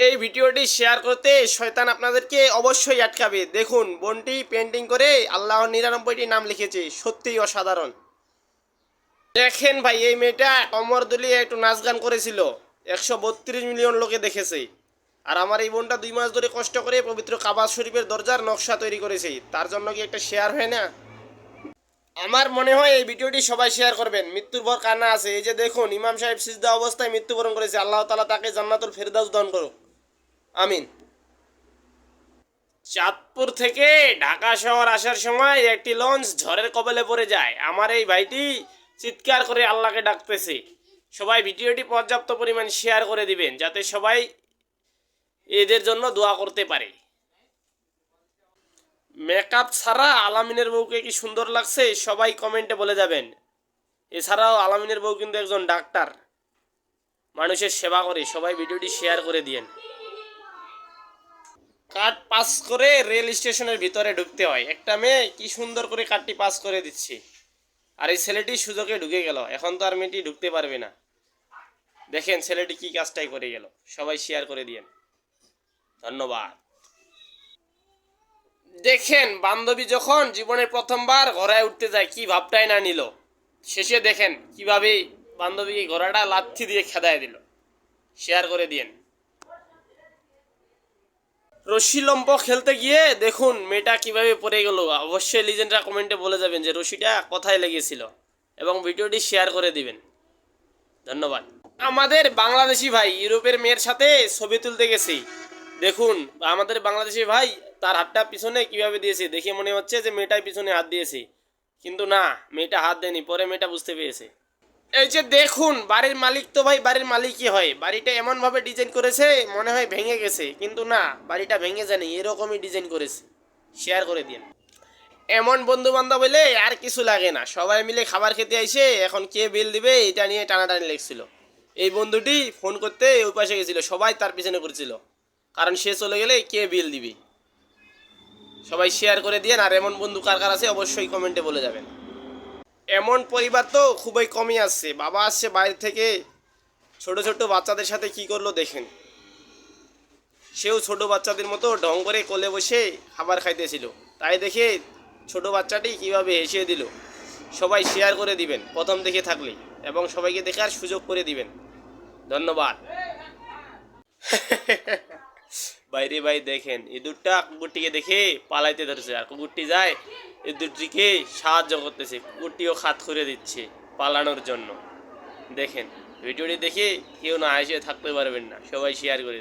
এই ভিডিওটি শেয়ার করতে শয়তান আপনাদেরকে অবশ্যই আটকাবে। দেখুন বোনটি পেন্টিং করে আল্লাহর 99টি নাম লিখেছে, সত্যিই অসাধারণ। দেখেন ভাই, এই মেয়েটা কমর দুলিয়ে একটু নাচ গান করেছিল, 132 মিলিয়ন লোকে দেখেছে। আর আমার এই বোনটা 2 মাস ধরে কষ্ট করে পবিত্র কাবা শরীফের দরজার নকশা তৈরি করেছে, তার জন্য কি একটা শেয়ার হয় না? আমার মনে হয় এই ভিডিওটি সবাই শেয়ার করবেন। মৃত্যুর পর কান্না আছে, এই যে দেখুন ইমাম সাহেব সিজদা অবস্থায় মৃত্যুবরণ করেছে, আল্লাহ তাআলা তাকে জান্নাতুল ফেরদাউস দান করুক, আমিন। চাঁদপুর থেকে ঢাকা শহর আসার সময় একটি লঞ্চ ঝড়ের কবলে পড়ে যায়। আমার এই ভাইটি চিৎকার করে আল্লাহকে ডাকতেছে। সবাই ভিডিওটি পর্যাপ্ত পরিমাণ শেয়ার করে দিবেন, যাতে সবাই এদের জন্য দোয়া করতে পারে। মেকআপ ছাড়া আলামিনের বউকে কি সুন্দর লাগছে, সবাই কমেন্টে বলে যাবেন। এছাড়াও আলামিনের বউ কিন্তু একজন ডাক্তার, মানুষের সেবা করে। সবাই ভিডিওটি শেয়ার করে দিয়েন। কার্ড পাস করে রেল স্টেশনের ভিতরে ঢুকতে হয়। একটা মেয়ে কি সুন্দর করে কার্ডটি পাস করে দিচ্ছে, আর এই ছেলেটি সুযোগে ঢুকে গেল। এখন তো আর মেয়েটি ঢুকতে পারবে না। দেখেন ছেলেটি কি কাজটাই করে গেল। সবাই শেয়ার করে দিয়েন, ধন্যবাদ। দেখেন বান্ধবী যখন জীবনের প্রথমবার ঘোড়ায় উঠতে যায়, কি ভাবটাই না নিল। শেষে দেখেন কিভাবে বান্ধবীকে ঘোড়াটা লাথি দিয়ে খেদায় দিল। শেয়ার করে দিয়েন। রশি লম্ব খেলতে গিয়ে দেখুন মেয়েটা কিভাবে পড়ে গেল। অবশ্যই লিজেন্ডরা কমেন্টে বলে যাবেন যে রশিটা কোথায় লেগেছিল, এবং ভিডিওটি শেয়ার করে দিবেন, ধন্যবাদ। আমাদের বাংলাদেশি ভাই ইউরোপের মেয়ের সাথে ছবি তুলতে গেছি। দেখুন আমাদের বাংলাদেশি ভাই তার হাতটা পিছনে কিভাবে দিয়েছে, দেখে মনে হচ্ছে যে মেয়েটাই পিছনে হাত দিয়েছে, কিন্তু না, মেয়েটা হাত দেয়নি। পরে মেয়েটা বুঝতে পেরেছে। এই যে দেখুন বাড়ির মালিক তো ভাই বাড়ির মালিকই হয়। বাড়িটা এমনভাবে ডিজাইন করেছে মনে হয় ভেঙে গেছে, কিন্তু না, বাড়িটা ভেঙে যায়নি, এরকমই ডিজাইন করেছে। শেয়ার করে দিন। এমন বন্ধু বান্ধব হইলে আর কিছু লাগে না। সবাই মিলে খাবার খেতে আইসে এখন কে বিল দিবে এটা নিয়ে টানাটানি লেগছিল। এই বন্ধুটি ফোন করতে ওই পাশে গেছিল, সবাই তার পিছনে করছিল, কারণ সে চলে গেলে কে বিল দিবে। সবাই শেয়ার করে দিয়ে। আর এমন বন্ধু কার কার আছে অবশ্যই কমেন্টে বলে যাবেন। এমন পরিবার তো খুবই কমই আসছে। বাবা আসছে বাইরে থেকে, ছোট ছোট বাচ্চাদের সাথে কি করলো দেখেন। সেও ছোট বাচ্চাদের মতো ঢং করে কোলে বসে খাবার খাইতেছিল, তাই দেখে ছোট বাচ্চাটি কিভাবে হেসে দিল। সবাই শেয়ার করে দিবেন প্রথম দেখে থাকলে, এবং সবাইকে দেখার সুযোগ করে দিবেন, ধন্যবাদ। বাইরে ভাই দেখেন ইঁদুরটা কুকুরটিকে দেখে পালাইতে ধরেছে, আর কুকুরটি যায় ইঁদুরটিকে সাহায্য করতেছে, কুকুরটিও খাত করে দিচ্ছে পালানোর জন্য। দেখেন ভিডিওটি দেখে কেউ না এসে থাকতে পারবেন না, সবাই শেয়ার করে দিন।